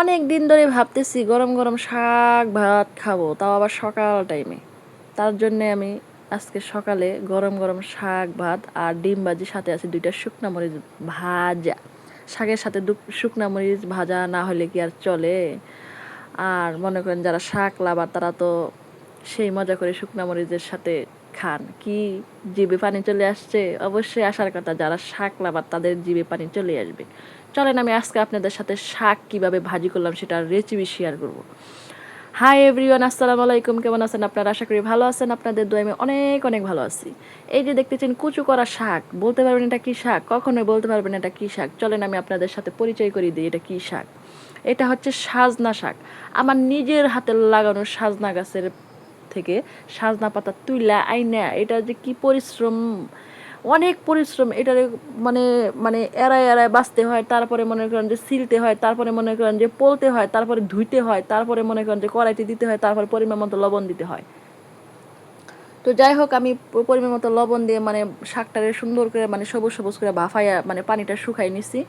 অনেক দিন ধরে ভাবতেছি গরম গরম শাক ভাত খাবো, তাও আবার সকাল টাইমে। তার জন্যে আমি আজকে সকালে গরম গরম শাক ভাত আর ডিম ভাজি, সাথে আছে 2টা শুকনা মরিচ ভাজা। শাকের সাথে শুকনা মরিচ ভাজা না হলে কি আর চলে? আর মনে করেন যারা শাক লাভার তারা তো সেই মজা করে শুকনা মরিচের সাথে খান। কি জিভে পানি চলে আসছে? অবশ্যই আসার কথা, যারা শাক লাভার তাদের জিভে পানি চলে আসবে। চলেন আমি আজকে আপনাদের সাথে শাক কিভাবে ভাজি করলাম সেটার রেসিপি শেয়ার করব। হাই এভরিওয়ান, আসসালামু আলাইকুম। কেমন আছেন আপনারা? আশা করি ভালো আছেন। আপনাদের দোয়ায় আমি অনেক অনেক ভালো আছি। এই যে দেখতেছেন কুচু করা শাক, বলতে পারবেন এটা কি শাক? কখনোই বলতে পারবেন এটা কি শাক। চলেন আমি আপনাদের সাথে পরিচয় করিয়ে দিই এটা কি শাক। এটা হচ্ছে সাজনা শাক। আমার নিজের হাতে লাগানো সাজনা গাছের থেকে সাজনা পাতা তুইলা আইনা, এটা যে কি পরিশ্রম, অনেক পরিশ্রম। এটার মানে মানে এড়ায় এড়ায় বাঁচতে হয়, তারপরে মনে করেন যে সিলতে হয়, তারপরে মনে করেন যে পোলতে হয়, তারপরে ধুইতে হয়, তারপরে মনে করেন যে কড়াইতে দিতে হয়, তারপরে পরিমাণ মতো লবণ দিতে হয়। তো যাই হোক, আমি পরিমাণ মতো লবণ দিয়ে মানে শাকটারে সুন্দর করে মানে সবুজ সবুজ করে ভাফাইয়া মানে পানিটা শুকাই নিছি।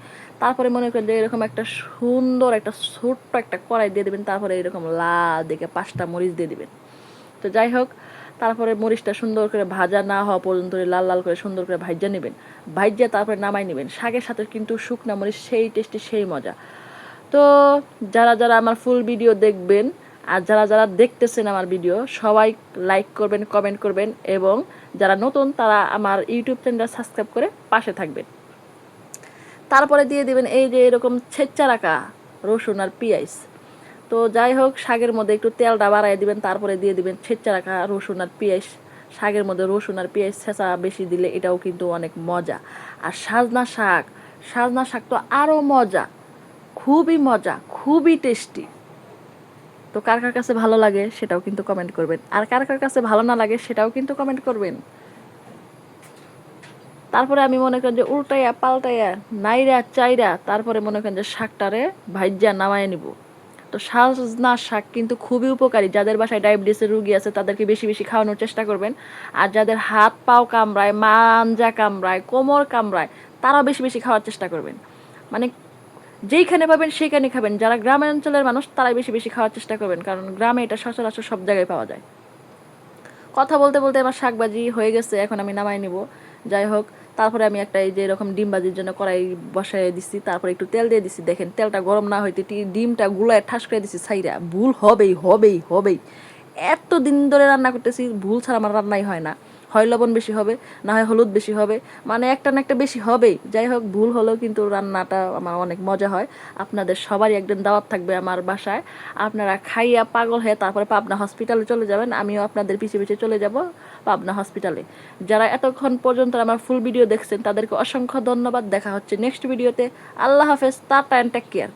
তারপরে মনে করেন যে এরকম একটা সুন্দর একটা ছোট্ট একটা কড়াই দিয়ে দেবেন, তারপরে এরকম লাল দিকে 5টা মরিচ দিয়ে দিবেন। তো যাই হোক, তারপরে মরিচটা সুন্দর করে ভাজা না হওয়া পর্যন্ত লাল লাল করে সুন্দর করে ভাজা নেবেন। ভাজা তারপরে নামাই নেবেন। শাকের সাথে কিন্তু শুকনা মরিচ সেই টেস্টি, সেই মজা। তো যারা যারা আমার ফুল ভিডিও দেখবেন আর যারা যারা দেখতেছেন আমার ভিডিও, সবাই লাইক করবেন, কমেন্ট করবেন, এবং যারা নতুন তারা আমার ইউটিউব চ্যানেলটা সাবস্ক্রাইব করে পাশে থাকবেন। তারপরে দিয়ে দিবেন এই যে এরকম ছেঁচা রাখা রসুন আর পেঁয়াজ। তো যাই হোক, শাকের মধ্যে একটু তেলটা বাড়াই দিবেন, তারপরে দিয়ে দিবেন ছেঁচা রাখা রসুন আর পেঁয়াজ। শাকের মধ্যে রসুন আর পেঁয়াজ ছেঁচা বেশি দিলে এটাও কিন্তু অনেক মজা। আর সাজনা শাক, সাজনা শাক তো আরও মজা, খুবই মজা, খুবই টেস্টি। তো কার কার কাছে ভালো লাগে সেটাও কিন্তু কমেন্ট করবেন, আর কার কার কাছে ভালো না লাগে সেটাও কিন্তু কমেন্ট করবেন। তারপরে আমি মনে করেন যে উল্টাইয়া পাল্টাইয়া নাইরা চাইরা তারপরে মনে করেন যে শাকটারে ভাইজা নামায় নিব। তো সাজনা শাক কিন্তু খুবই উপকারী। যাদের বাসায় ডায়াবেটিসের রুগী আছে তাদেরকে বেশি বেশি খাওয়ানোর চেষ্টা করবেন। আর যাদের হাত পাও কামড়ায়, মাঞ্জা কামড়ায়, কোমর কামড়ায়, তারাও বেশি বেশি খাওয়ার চেষ্টা করবেন। মানে যেইখানে পাবেন সেইখানে খাবেন। যারা গ্রামাঞ্চলের মানুষ তারাই বেশি বেশি খাওয়ার চেষ্টা করবেন, কারণ গ্রামে এটা সচরাচর সব জায়গায় পাওয়া যায়। কথা বলতে বলতে আমার শাকভাজি হয়ে গেছে, এখন আমি নামাই নিব। যাই হোক, তারপরে আমি একটা এই যে এরকম ডিম ভাজির জন্য কড়াই বসাই দিছি, তারপরে একটু তেল দিয়ে দিছি। দেখেন তেলটা গরম না হইতে ডিমটা গুলায় ঠাস করে দিছি ছাইরা। ভুল হবেই হবেই হবেই। এত দিন ধরে রান্না করতেছি, ভুল ছাড়া আমার রান্নাই হয় না। হয় লবণ বেশি হবে, না হয় হলুদ বেশি হবে, মানে একটা না একটা বেশি হবেই। যাই হোক, ভুল হলেও কিন্তু রান্নাটা আমার অনেক মজা হয়। আপনাদের সবারই একদিন দাওয়াত থাকবে আমার বাসায়। আপনারা খাইয়া পাগল হয়ে তারপরে পাবনা হসপিটালে চলে যাবেন, আমিও আপনাদের পিছিয়ে পিছিয়ে চলে যাব পাবনা হসপিটালে। যারা এতক্ষণ পর্যন্ত আমার ফুল ভিডিও দেখছেন তাদেরকে অসংখ্য ধন্যবাদ। দেখা হচ্ছে নেক্সট ভিডিওতে। আল্লাহ হাফেজ, টাটা অ্যান্ড টেক কেয়ার।